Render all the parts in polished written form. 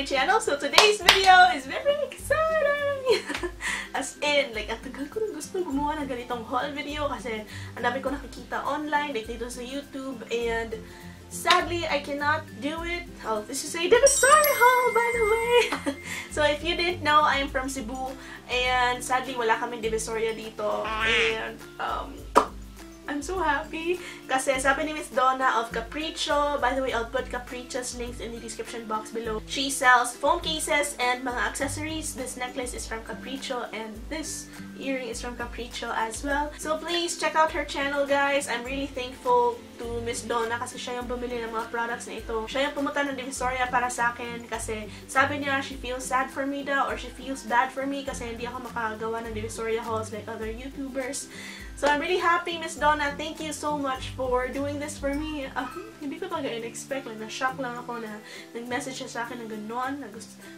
my channel. So today's video is very exciting! As in, like, ang tagal ko rin gusto gumawa ng ganitong haul video kasi ang dami ko nakikita online, like dito sa YouTube, and sadly, I cannot do it. Oh, this is a Divisoria haul, by the way! So if you didn't know, I'm from Cebu, and sadly, wala kaming Divisoria dito, and I'm so happy kasi sabi ni Miss Donna of Capricho, by the way, I'll put Capricho's links in the description box below. She sells phone cases and mga accessories. This necklace is from Capricho and this earring is from Capricho as well. So please check out her channel, guys. I'm really thankful to Miss Donna kasi siya yung bumili ng mga products na ito. Siya yung pumunta ng Divisoria para sa akin kasi sabi niya she feels sad for me daw or she feels bad for me kasi hindi ako makagawa ng Divisoria hauls like other YouTubers. So I'm really happy, Miss Donna. Thank you so much for doing this for me. Hindi ko talaga in-expect. Like, na-shock lang ako na nag-message siya sa akin ng gano'n.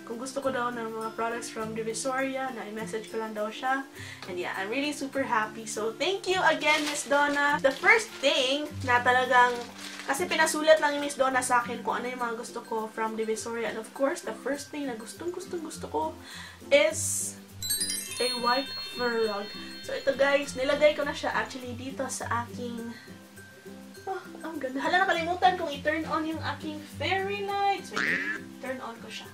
Kung gusto ko daw ng mga products from Divisoria, na i-message ko lang daw siya. And yeah, I'm really super happy. So thank you again, Miss Donna. The first thing na talagang, kasi pinasulat lang ni Miss Donna sa akin kung ano yung mga gusto ko from Divisoria. And of course, the first thing na gusto ko is a white fur rug. So ito, guys, nilagay ko na siya actually dito sa aking... Oh, ang ganda. Hala, nakalimutan kong i-turn on yung aking fairy lights. Wait, turn on ko siya.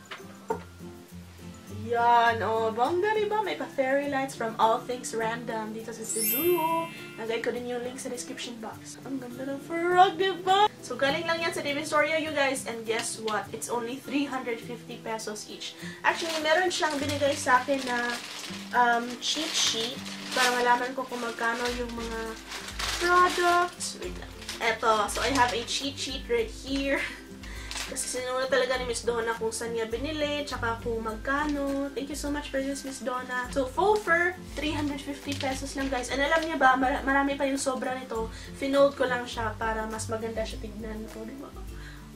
Yan, oh, bongga, diba? May pa-fairy lights from All Things Random dito sa Cebu. Nagay ko din yung link sa description box. Ang ganda ng fur rug, diba? So, galing lang yan sa Divisoria, you guys. And guess what? It's only 350 pesos each. Actually, meron siyang binigay sa akin na cheat sheet para malaman ko kung magkano yung mga products. Wait lang. Eto. So, I have a cheat sheet right here. Kasi sinulat talaga ni Miss Donna kung saan niya binili, tsaka kung magkano. Thank you so much for this, Miss Donna. So, faux fur, 350 pesos lang, guys. And alam niya ba, marami pa yung sobra nito. Finold ko lang siya para mas maganda siya tignan ko. Diba?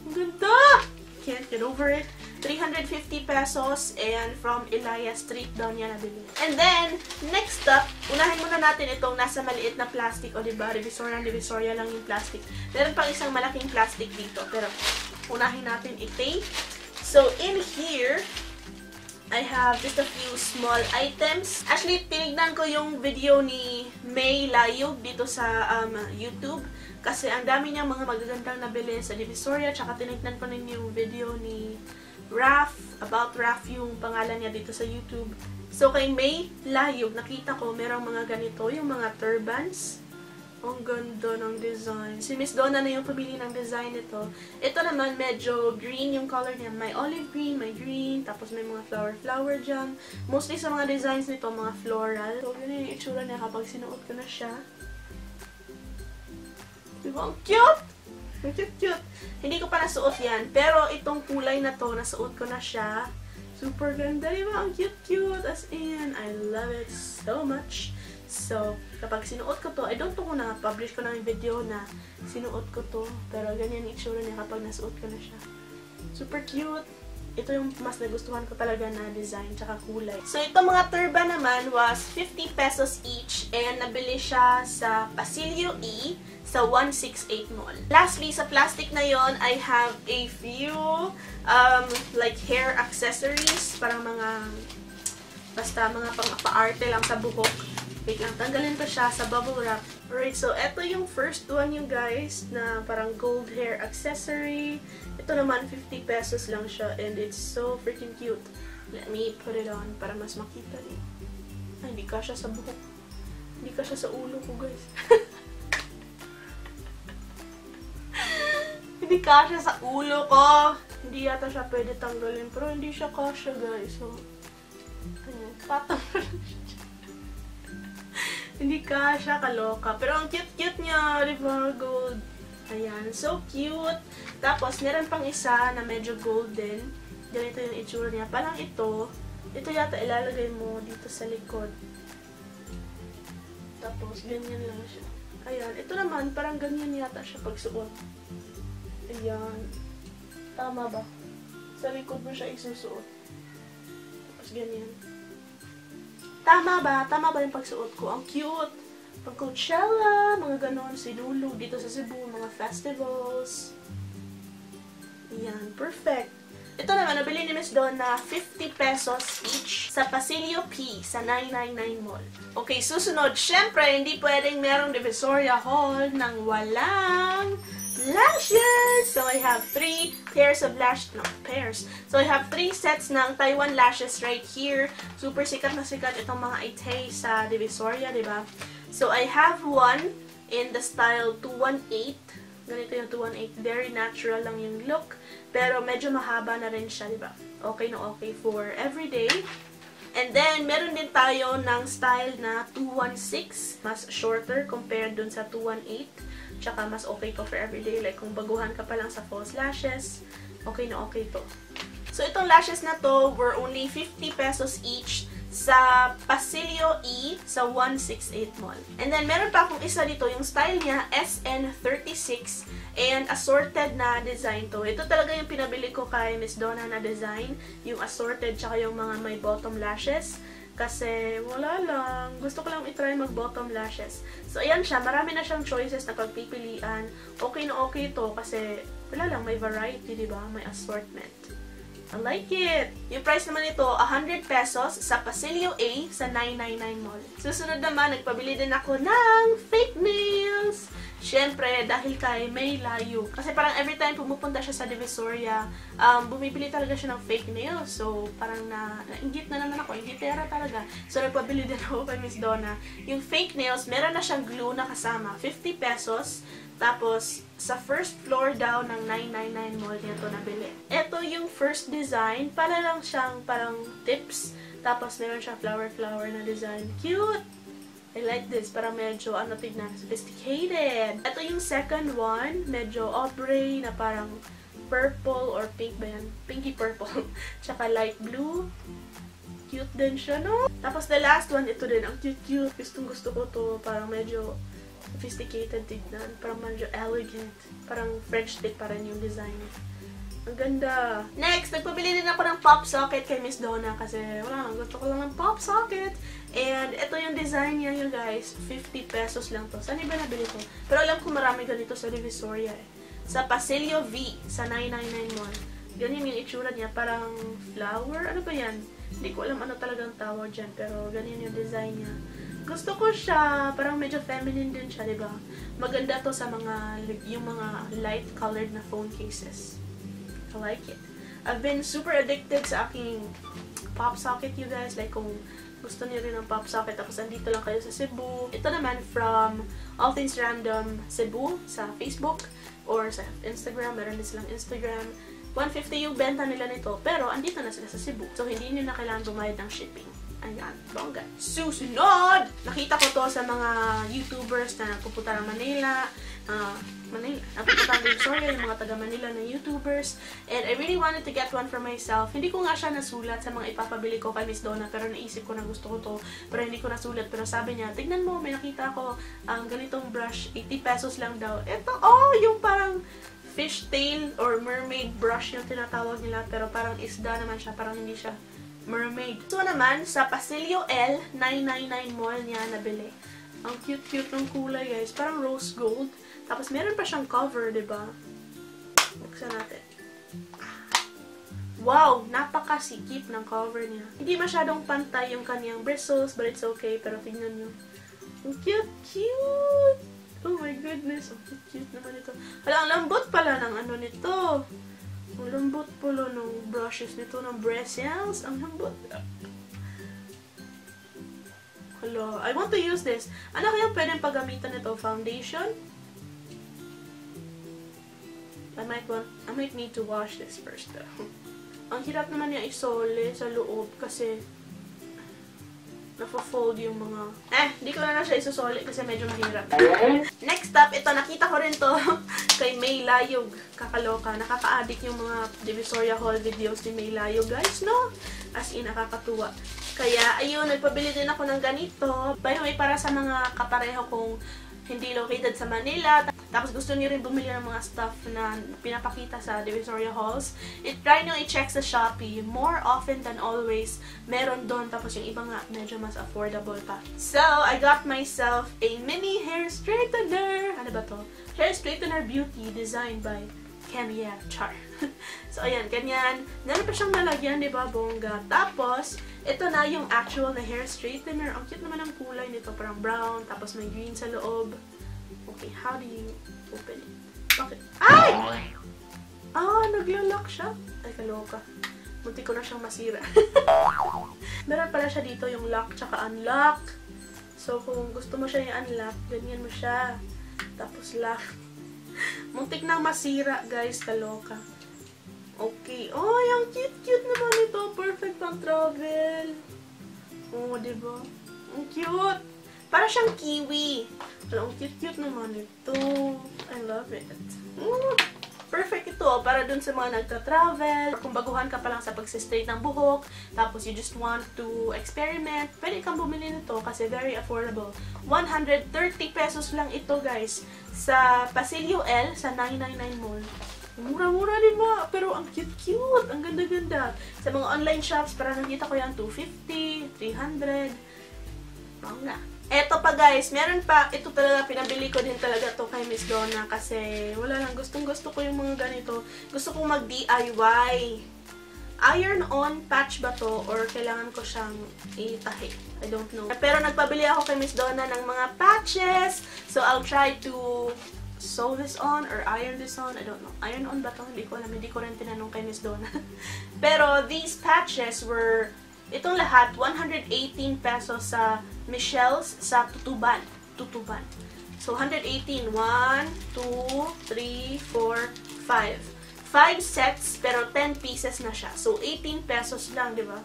Ang ganda! Can't get over it. 350 pesos and from Elias Street daw niya nabili. And then, next up, unahin muna natin itong nasa maliit na plastic. O diba, Divisoria lang yung plastic. Meron pang isang malaking plastic dito. Pero, unahin natin i-tape. So, in here, I have just a few small items. Actually, tinignan ko yung video ni May Layog dito sa YouTube. Kasi ang dami niyang mga magagandang nabili sa Divisoria. Tsaka tinignan ko rin yung video ni Raf. About Raf yung pangalan niya dito sa YouTube. So, kay May Layog, nakita ko merong mga ganito. Yung mga turbans. Ang ganda ng design. Si Miss Donna na yung pumili ng design nito. Ito naman, medyo green yung color niya. May olive green, may green, tapos may mga flower dyan. Mostly sa mga designs nito, mga floral. So, yun yung itsura niya kapag sinuot ko na siya. Diba? Ang cute! Ang cute! Hindi ko pa nasuot yan. Pero itong kulay na to, nasuot ko na siya. Super ganda, diba? Ang cute! As in, I love it so much. So, kapag sinuot ko to, I don't know kung na-publish ko na yung video na sinuot ko to. Pero ganyan yung itsura niya kapag nasuot ko na siya. Super cute! Ito yung mas nagustuhan ko talaga na design tsaka kulay. So, itong mga turban naman was 50 pesos each and nabili siya sa Pasilio E sa 168 Mall. Lastly, sa plastic na yon, I have a few like hair accessories. Parang mga basta mga pang-paarte lang sa buhok. Wait lang, tanggalin ko siya sa bubble wrap. Alright, so ito yung first one yung guys na parang gold hair accessory. Ito naman 50 pesos lang siya and it's so freaking cute. Let me put it on para mas makita niyo. Ay, hindi kasya sa buhok. Hindi kasya sa ulo ko, guys. Hindi kasya sa ulo ko. Hindi yata siya pwede tanggalin pero hindi siya kasya, guys. So, ayan, patanggal siya. Hindi ka siya kaloka. Pero ang cute-cute niya, diba? Gold. Ayan. So cute. Tapos, meron pang isa na medyo golden. Ganito yung itsura niya. Parang ito. Ito yata ilalagay mo dito sa likod. Tapos, ganyan lang siya. Ayan. Ito naman, parang ganyan yata siya pag suot. Ayan. Tama ba? Sa likod mo siya isusuot. Tapos, ganyan. Tama ba? Tama ba yung pagsuot ko? Ang cute! Pag Coachella, mga ganon, sinulog dito sa Cebu, mga festivals. Ayan, perfect. Ito naman, nabili ni Miss Donna 50 pesos each sa Pasilio P sa 999 Mall. Okay, susunod. Syempre, hindi pwedeng merong Divisoria Hall nang walang lashes! So, I have 3 pairs of lashes. No, pairs. So, I have 3 sets ng Taiwan lashes right here. Super sikat na sikat itong mga Itay sa Divisoria, diba? So, I have one in the style 218. Ganito yung 218. Very natural lang yung look. Pero medyo mahaba na rin siya, diba? Okay na okay for everyday. And then, meron din tayo ng style na 216. Mas shorter compared dun sa 218. Tsaka mas okay to for everyday. Like, kung baguhan ka pa lang sa false lashes, okay na okay to. So, itong lashes na to were only 50 pesos each sa Pasilio E sa 168 Mall. And then, meron pa akong isa dito, yung style niya, SN36, and assorted na design to. Ito talaga yung pinabili ko kay Miss Donna na design, yung assorted, tsaka yung mga may bottom lashes. Kasi, wala lang. Gusto ko lang itry mag-bottom lashes. So, ayan siya. Marami na siyang choices na pagpipilian. Okay na okay to kasi, wala lang, may variety, diba? May assortment. I like it! Yung price naman ito, 100 pesos sa Pasilio A sa 999 Mall. Susunod naman, nagpabili din ako ng fake nails! Siyempre, dahil kay May Layo. Kasi parang every time pumupunta siya sa Divisoria, bumibili talaga siya ng fake nails. So, parang nainggit na naman ako. Inggitera talaga. So, nagpabili din ako kay Miss Donna. Yung fake nails, meron na siyang glue na kasama. 50 pesos. Tapos, sa first floor daw ng 999 Mall niya ito nabili. Ito yung first design. Para lang siyang parang tips. Tapos, meron siyang flower-flower na design. Cute! I like this. Parang medyo, tignan, sophisticated. Ito yung second one. Medyo ombre na parang purple or pink ba yan? Pinky purple. Tsaka light blue. Cute din siya, no? Tapos the last one, ito din. Ang cute-cute. Gustong-gusto ko to. Parang medyo sophisticated tignan. Parang medyo elegant. Parang French tip pa rin yung design. Ang ganda. Next, nagpabili din ako ng pop socket kay Miss Donna kasi wala lang, gusto ko lang ng pop socket. And ito yung design niya, you guys. 50 pesos lang to. Saan iba nabili to? Pero alam ko marami ganito sa Divisoria eh. Sa Pasilio V, sa 999 Mall. Ganyan yung itsura niya. Parang flower? Ano ba yan? Hindi ko alam ano talagang tawag dyan. Pero ganyan yung design niya. Gusto ko siya. Parang medyo feminine din siya, diba? Maganda to sa mga, yung mga light colored na phone cases. I like it. I've been super addicted sa aking pop socket, you guys. Like, kung gusto niyo rin ng pop socket, tapos andito lang kayo sa Cebu. Ito naman from All Things Random Cebu sa Facebook or sa Instagram. Meron din silang Instagram. 150 yung benta nila nito, pero andito na sila sa Cebu. So, hindi nyo na kailangan bumayad ng shipping. Ayan, bongga. Susunod! Nakita ko to sa mga YouTubers na pupunta ng Manila. Napupunta ng Divisoria, yung mga taga Manila na YouTubers. And I really wanted to get one for myself. Hindi ko nga siya nasulat sa mga ipapabili ko kay Miss Donna, pero naisip ko na gusto ko to. Pero hindi ko nasulat. Pero sabi niya, tignan mo, may nakita ko ganitong brush, 80 pesos lang daw. Ito, yung parang fishtail or mermaid brush yung tinatawag nila. Pero parang isda naman siya, parang hindi siya mermaid. So naman, sa Pasilio L, 999 Mall niya nabili. Ang cute-cute ng kulay, guys. Parang rose gold. Tapos, meron pa siyang cover, diba? Buksan natin. Wow! Napakasikip ng cover niya. Hindi masyadong pantay yung kanyang bristles, but it's okay. Pero tingnan nyo. Ang cute-cute! Oh my goodness. Ang cute naman ito. Hala, ang lambot pala ng ano nito. Ang lambot pala ng brushes nito, ng bristles. Ang lambot. Hello. I want to use this. Ano kaya pwedeng paggamitan nito? Foundation? I might need to wash this first though. Ang hirap naman niya isole sa loob kasi nafa-fold yung mga... Hindi ko na siya isusole kasi medyo mahirap. Next up, ito, nakita ko rin to kay May Layog. Kakaloka. Nakaka-addict yung mga Divisoria haul videos ni May Layog, guys, no? As in, nakakatuwa. Kaya, ayun, nagpabili din ako ng ganito. By the way, para sa mga kapareho kong hindi located sa Manila, tapos gusto niyo rin bumili ng mga stuff na pinapakita sa Divisoria Halls, try nyo i-check sa Shopee. More often than always, meron doon. Tapos yung iba nga, medyo mas affordable pa. So, I got myself a mini hair straightener. Ano ba to? Hair straightener beauty designed by yeah, char. So, ayan, ganyan. Meron pa siyang nalagyan, di ba, bongga. Tapos, ito na yung actual na hair straightener. Ang cute naman ang kulay nito. Parang brown, tapos may green sa loob. Okay, how do you open it? Bakit? Ay! Ah, naglalak siya. Ay, kaloka. Munti ko na siyang masira. Meron pala siya dito yung lock tsaka unlock. So, kung gusto mo siya i-unlock, ganyan mo siya. Tapos lock. Muntik nang masira, guys. Kaloka. Okay. Oh, yung cute-cute naman ito. Perfect pang travel. Oh, diba? Ang cute. Para siyang kiwi. Pero ang cute-cute naman ito. I love it. Perfect ito para dun sa mga nagta-travel, or kung baguhan ka pa lang sa pag-straight ng buhok, tapos you just want to experiment, pwede kang bumili nito kasi very affordable. 130 pesos lang ito, guys, sa Pasilio L, sa 999 Mall. Mura-mura din ba? Pero ang cute-cute, ang ganda-ganda. Sa mga online shops, parang nakita ko yan, 250, 300. Bangga. Eto pa, guys, meron pa, ito talaga, pinabili ko din talaga to kay Miss Donna kasi wala lang, gustong-gusto ko yung mga ganito. Gusto kong mag-DIY. Iron-on patch ba to or kailangan ko siyang itahi? I don't know. Pero nagpabili ako kay Miss Donna ng mga patches, so I'll try to sew this on or iron this on. I don't know. Iron-on ba to? Hindi ko alam. Hindi ko rin tinanong kay Miss Donna. Pero these patches were... Itong lahat, 118 pesos sa Michelle's sa Tutuban. Tutuban. So, 118. 1, 2, 3, 4, 5. 5 sets, pero 10 pieces na siya. So, 18 pesos lang, di ba?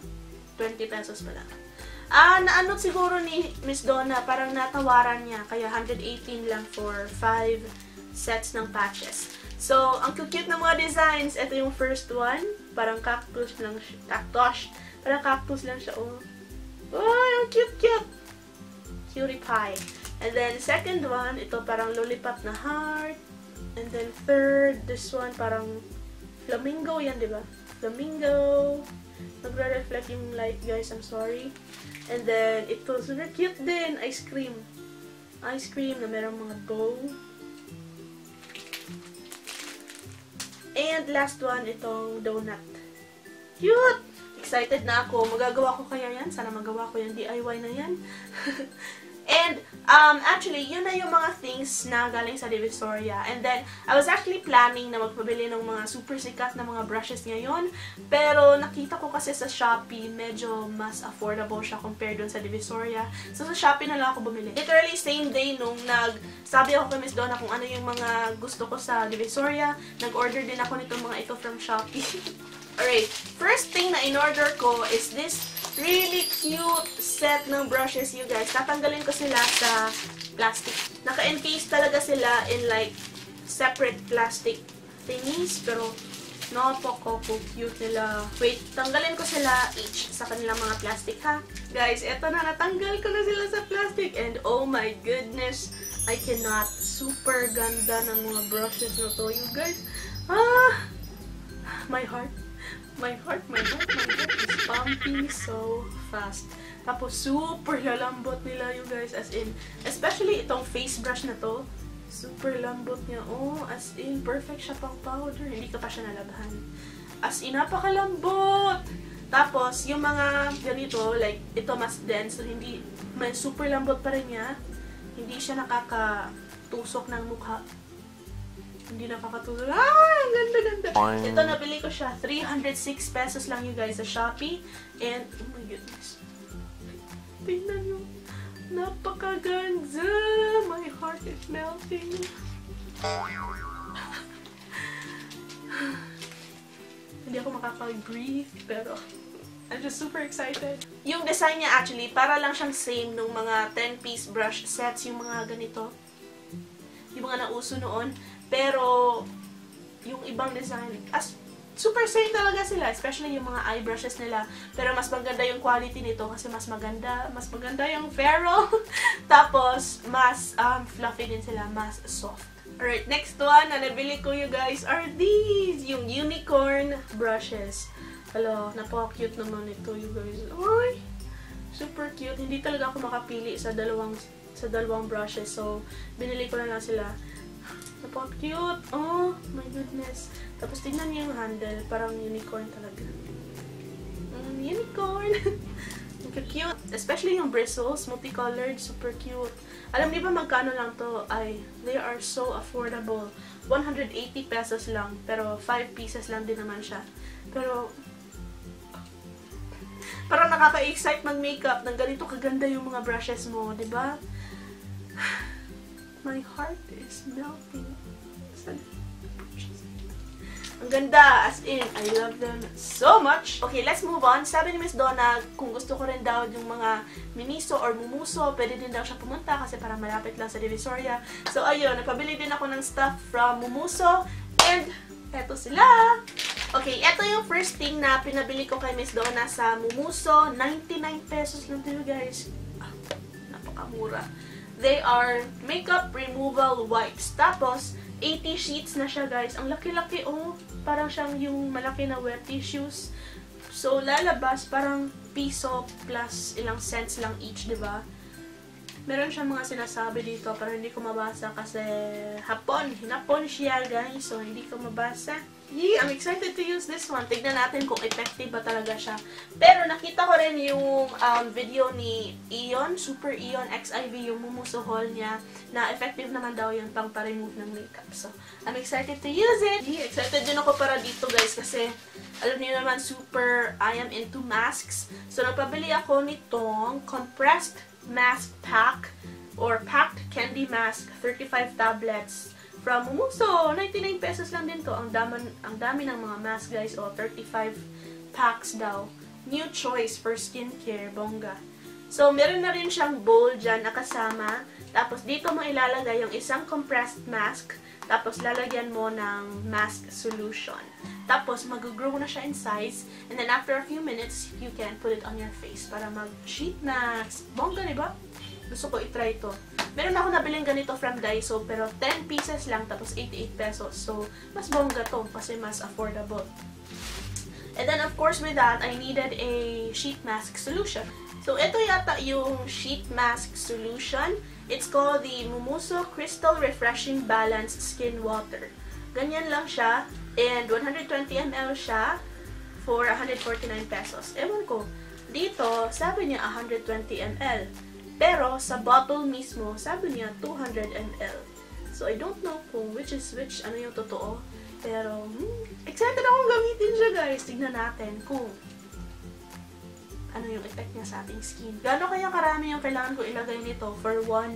20 pesos pa lang. Naano siguro ni Miss Donna, parang natawaran niya. Kaya, 118 lang for 5 sets ng patches. So, ang cute na mga designs. Ito yung first one. Parang cactus lang siya. Cactus. Parang cactus lang siya, oh. Oh, yung cute-cute. Cutie pie. And then, second one, ito parang lollipop na heart. And then, third, this one, parang flamingo yan, di ba? Flamingo. Nagre-reflect yung light, guys. I'm sorry. And then, ito, super cute din. Ice cream. Ice cream na merong mga bow. And last one, itong donut. Cute! Excited na ako. Magagawa ko kaya yan? Sana magawa ko yung DIY na yan. And, actually, yun na yung mga things na galing sa Divisoria. And then, I was actually planning na magpabili ng mga super sikat na mga brushes ngayon. Pero, nakita ko kasi sa Shopee, medyo mas affordable siya compared dun sa Divisoria. So, sa Shopee na lang ako bumili. Literally, same day nung sabi ako kay Miss Donna kung ano yung mga gusto ko sa Divisoria. Nag-order din ako nitong mga ito from Shopee. Alright, first thing na in-order ko is this really cute set ng brushes, you guys. Tatanggalin ko sila sa plastic. Naka-encase talaga sila in like separate plastic thingies, pero napaka-cute nila. Wait, tanggalin ko sila each sa kanilang mga plastic, ha? Guys, eto na, natanggal ko na sila sa plastic and oh my goodness, I cannot. Super ganda ng mga brushes na to, you guys. My heart is pumping so fast. Tapos, super lalambot nila, you guys. As in, especially itong face brush na to, super lambot niya. Oh, as in, perfect siya pang powder. Hindi ka pa siya nalabhan. As in, napakalambot! Tapos, yung mga ganito, like, ito mas dense. So, hindi, may super lambot pa rin niya. Hindi siya nakakatusok ng mukha. Hindi nakakatulog. Ang ganda-ganda. Ito, nabili ko siya. 306 pesos lang, you guys, sa Shopee. And, oh my goodness. Tingnan nyo. Napakaganda. My heart is melting. Hindi ako makakag-breathe, pero I'm just super excited. Yung design niya actually, para lang siyang same nung mga 10-piece brush sets, yung mga ganito. Yung mga nauso noon. Pero, yung ibang design, super same talaga sila, especially yung mga eye brushes nila. Pero mas maganda yung quality nito kasi mas maganda yung ferrule. Tapos, mas fluffy din sila, mas soft. Alright, next one na nabili ko, you guys, are these, yung unicorn brushes. Hello, napaka-cute naman ito, you guys. Ay, super cute. Hindi talaga ako makapili sa dalawang brushes. So, binili ko na lang sila. Napaka-cute. Oh, my goodness. Tapos tingnan niyo yung handle. Parang unicorn talaga. Unicorn. Cute. Especially yung bristles. Multicolored. Super cute. Alam niyo ba magkano lang to? They are so affordable. 180 pesos lang. Pero 5 pieces lang din naman siya. Pero parang nakaka-excite mag-makeup ng ganito kaganda yung mga brushes mo, di ba? My heart is melting. Ang ganda! As in, I love them so much! Okay, let's move on. Sabi ni Miss Donna, kung gusto ko rin daw yung mga Miniso or Mumuso, pwede din daw siya pumunta kasi parang malapit lang sa Divisoria. So, ayun, napabili din ako ng stuff from Mumuso. And, eto sila! Okay, eto yung first thing na pinabili ko kay Miss Donna sa Mumuso. 99 pesos lang dito, guys. Napakamura. They are makeup removal wipes. Tapos, 80 sheets na siya, guys. Ang laki-laki, oh. Parang siyang yung malaki na wet tissues. So, lalabas parang piso plus ilang cents lang each, diba? Meron siyang mga sinasabi dito, pero hindi ko mabasa kasi Hapon siya, guys. So, hindi ko mabasa. Yee! I'm excited to use this one. Tignan natin kung effective ba talaga siya. Pero nakita ko rin yung video ni Ion, Super Ion XIV, yung Mumuso haul niya, na effective naman daw yung pang pa-remove ng makeup. So, I'm excited to use it. Yee! Excited din ako para dito, guys, kasi alam niyo naman, I am into masks. So, napabili ako nitong compressed mask pack or packed candy mask, 35 tablets from Mumuso. 99 pesos lang din to. Ang dami ng mga mask, guys. O, 35 packs daw. New choice for skincare. Bongga. So, meron na rin siyang bowl dyan na kasama. Tapos, dito mo ilalagay yung isang compressed mask. Tapos, lalagyan mo ng mask solution. Tapos, mag-grow na siya in size. And then, after a few minutes, you can put it on your face para mag-sheet mask. Bongga, diba? Gusto ko i-try to. Meron ako nabiling ganito from Daiso, pero 10 pieces lang, tapos 88 pesos. So, mas bongga to kasi mas affordable. And then, of course, with that, I needed a sheet mask solution. So, ito yata yung sheet mask solution. It's called the Mumuso Crystal Refreshing Balance Skin Water. Ganyan lang siya. And 120 ml siya for 149 pesos. Ewan ko. Dito, sabi niya 120 ml. Pero, sa bottle mismo, sabi niya 200 ml. So, I don't know kung which is which, ano yung totoo. Pero, excited akong gamitin siya, guys. Tignan natin kung ano yung effect niya sa ating skin. Gano'n kaya karami yung kailangan ko ilagay nito for one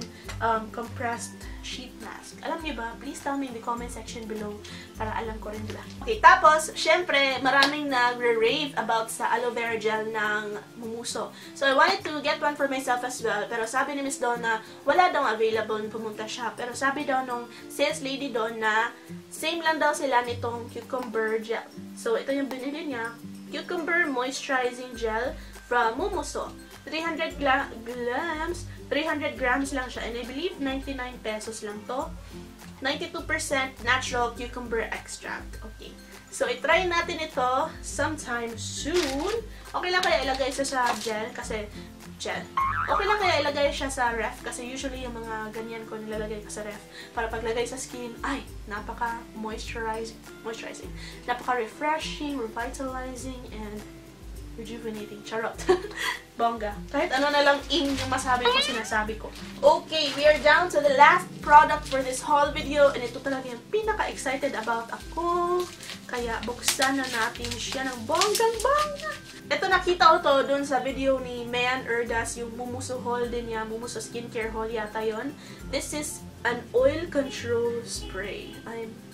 compressed sheet mask? Alam niyo ba? Please tell me in the comment section below para alam ko rin, diba? Okay, tapos, syempre, maraming nagre-rave about sa aloe vera gel ng Mumuso. So, I wanted to get one for myself as well. Pero sabi ni Miss Donna, wala daw available nung pumunta siya. Pero sabi daw nung sales lady doon na same lang daw sila nitong cucumber gel. So, ito yung binili niya. Cucumber Moisturizing Gel from Mumuso. 300 grams lang siya. And I believe 99 pesos lang to. 92% natural cucumber extract. Okay. So, i-try natin ito sometime soon. Okay lang kaya ilagay siya sa gel kasi okay lang kaya ilagay siya sa ref kasi usually yung mga ganyan ko nilalagay ko sa ref para paglagay sa skin, ay, napaka-moisturizing, napaka-refreshing, revitalizing, and rejuvenating. Charot. Bongga. Kahit ano na lang yung masabi ko, sinasabi ko. Okay, we are down to the last product for this haul video. And ito talaga yung pinaka-excited about ako. Kaya buksan na natin siya ng bonggang-bongga. Ito nakita ko to dun sa video ni Mayan Ergas, yung Mumuso haul din niya. Mumuso skincare haul yata yun. This is an oil control spray.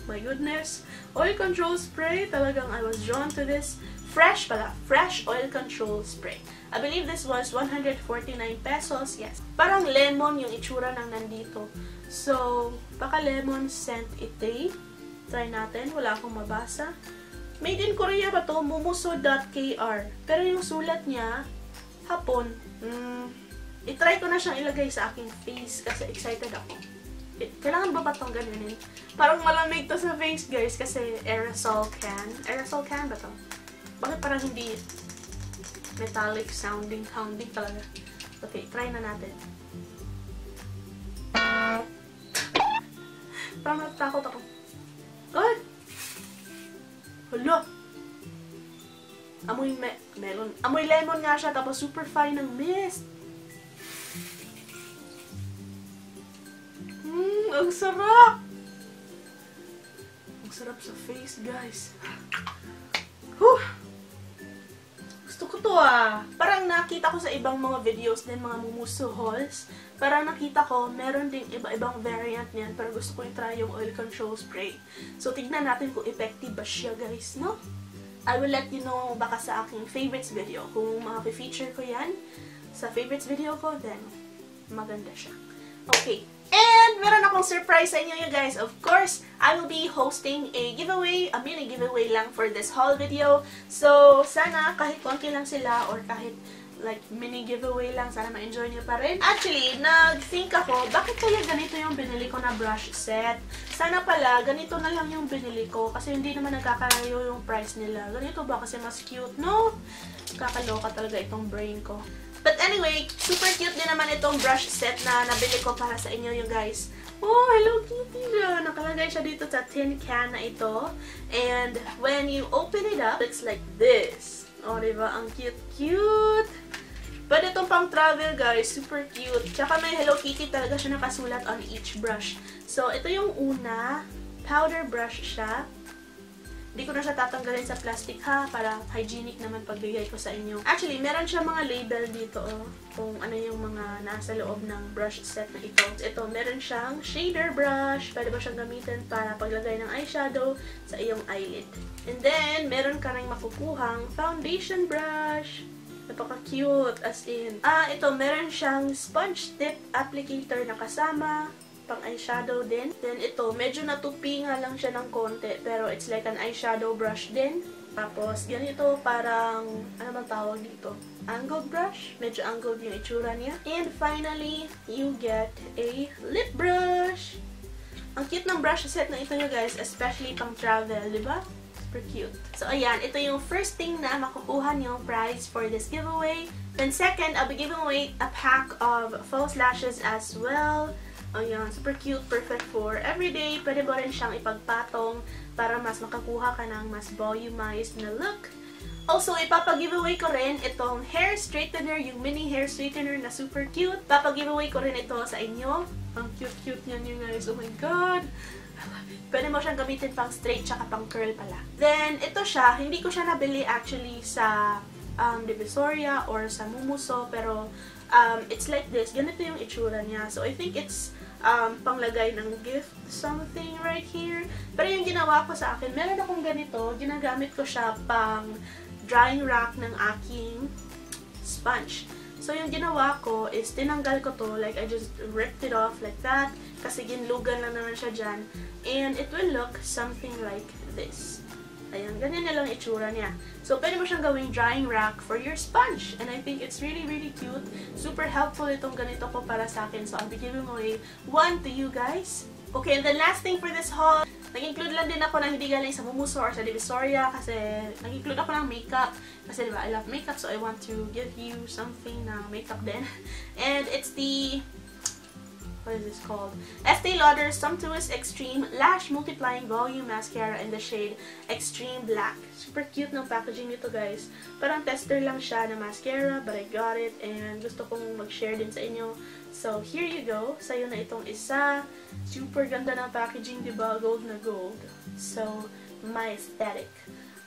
My goodness. Oil control spray. Talagang I was drawn to this. Fresh pala. Fresh oil control spray. I believe this was 149 pesos. Yes. Parang lemon yung itsura ng nandito. So, baka lemon scent ite. Try natin. Wala akong mabasa. Made in Korea ba to? Mumuso.kr. Pero yung sulat niya, Hapon. I-try ko na siyang ilagay sa aking face kasi excited ako. Kailangan ba itong ganunin? Parang malamig to sa face, guys, kasi aerosol can. Aerosol can ba to? Bakit parang hindi metallic sounding talaga? Okay, try na natin. Parang natakot ako. God! Hala! Amoy melon. Amoy lemon nga siya, tapos super fine ng mist. Ang sarap! Ang sarap sa face, guys. Whew! Gusto ko to Parang nakita ko sa ibang mga videos din, mga mumuso hauls. Parang nakita ko, meron ding iba-ibang variant niyan, pero gusto ko i-try yung oil control spray. So, tignan natin kung effective ba siya, guys, no? I will let you know baka sa aking favorites video. Kung feature ko yan sa favorites video ko, then maganda siya. Okay. And meron akong surprise sa inyo, you guys. Of course, I will be hosting a giveaway, a mini giveaway lang for this haul video. So, sana kahit konti lang sila or kahit like mini giveaway lang, sana ma-enjoy nyo pa rin. Actually, nag-think ako, bakit kaya ganito yung binili ko na brush set? Sana pala, ganito na lang yung binili ko kasi hindi naman nagkakalayo yung price nila. Ganito ba kasi mas cute, no? Kakaloka talaga itong brain ko. But anyway, super cute din naman itong brush set na nabili ko para sa inyo, you guys. Oh, Hello Kitty na! Nakalagay siya dito sa tin can na ito. And when you open it up, it's like this. Oh, diba? Ang cute-cute! Pwede itong pang travel, guys. Super cute. Tsaka may Hello Kitty talaga siya nakasulat on each brush. So, ito yung una. Powder brush siya. Hindi ko na siya tatanggalin sa plastic ha, para hygienic naman pagbigay ko sa inyo. Actually, meron siya mga label dito kung ano yung mga nasa loob ng brush set na ito. Ito, meron siyang shader brush. Pwede ba siyang gamitin para paglagay ng eyeshadow sa iyong eyelid. And then, meron ka rin makukuhang foundation brush. Napaka-cute, as in. Ito, meron siyang sponge tip applicator na kasama. Pang eyeshadow din. Then ito, medyo natupi nga lang siya ng konti, pero it's like an eyeshadow brush din. Tapos, ganito parang, ano bang tawag dito? Angled brush. Medyo angled yung itsura niya. And finally, you get a lip brush. Ang cute ng brush set na ito nyo, guys, especially pang travel, di ba? Super cute. So, ayan, ito yung first thing na makukuha nyo prize for this giveaway. Then second, I'll be giving away a pack of false lashes as well. Ayan, super cute, perfect for everyday. Pwede mo rin siyang ipagpatong para mas makakuha ka ng mas volumized na look. Also, ipapag-giveaway ko rin itong hair straightener, yung mini hair straightener na super cute. Papag-giveaway ko rin ito sa inyo. Ang cute-cute niyan yun, guys. Oh my God! Pwede mo siyang gamitin pang straight tsaka pang curl pala. Then, ito siya. Hindi ko siya nabili actually sa Divisoria or sa Mumuso, pero it's like this. Ganito yung itsura niya. So, I think it's panglagay ng gift something right here. Pero yung ginawa ko sa akin, meron akong ganito. Ginagamit ko siya pang drying rack ng aking sponge. So, yung ginawa ko is tinanggal ko to. Like, I just ripped it off like that. Kasi ginlugan lang naman siya dyan. And it will look something like this. Ayan, ganyan na lang itsura niya. So, pwede mo siyang gawing drying rack for your sponge. And I think it's really, really cute. Super helpful itong ganito ko para sa akin. So, I'll be giving away one to you guys. Okay, and the last thing for this haul, nag-include lang din ako na hindi galing sa Mumuso or sa Divisoria kasi nag-include ako ng makeup. Kasi diba, I love makeup, so I want to give you something na makeup din. And it's the... what is this called? Estee Lauder Sumptuous Extreme Lash Multiplying Volume Mascara in the shade Extreme Black. Super cute ng packaging nito, guys. Parang tester lang siya na mascara, but I got it and gusto kong mag-share din sa inyo. So, here you go. Sa'yo na itong isa. Super ganda ng packaging, diba? Gold na gold. So, my aesthetic.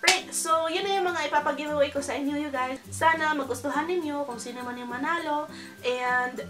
Right, so yun na yung mga ipapag-giveaway ko sa inyo, you guys. Sana magustuhan ninyo kung sino man yung manalo. And,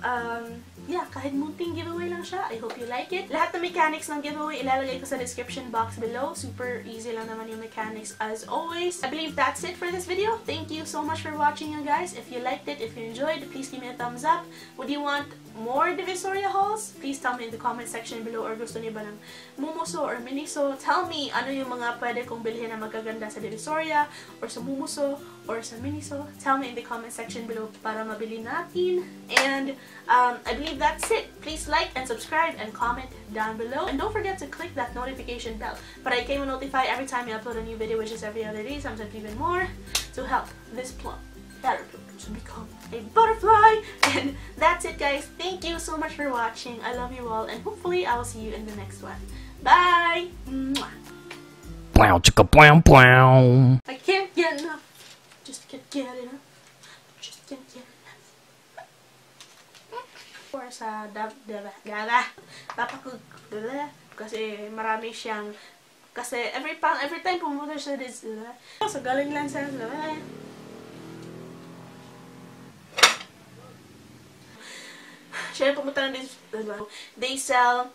yeah, kahit munting giveaway lang siya, I hope you like it. Lahat ng mechanics ng giveaway ilalagay ko sa description box below. Super easy lang naman yung mechanics as always. I believe that's it for this video. Thank you so much for watching, you guys. If you liked it, if you enjoyed, please give me a thumbs up. Would you want more Divisoria hauls? Please tell me in the comment section below, or gusto niyo ba ng Mumuso or Miniso? Tell me ano yung mga pwede kong bilhin na magaganda sa Divisoria or sa Mumuso or sa Miniso. Tell me in the comment section below para mabili natin. And I believe that's it. Please like and subscribe and comment down below. And don't forget to click that notification bell para kayo notify every time I upload a new video, which is every other day, sometimes even more, to help this plump better plump. to become a butterfly. And that's it, guys. Thank you so much for watching. I love you all, and hopefully I will see you in the next one. Bye! Mwah. Wow, chicka, wow, wow. I can't get enough. Just can't get enough. Just can't get enough. Or sa papakug kasi marami siyang kasi every time pumunta siya this so galing lang sa siya pumunta na this they sell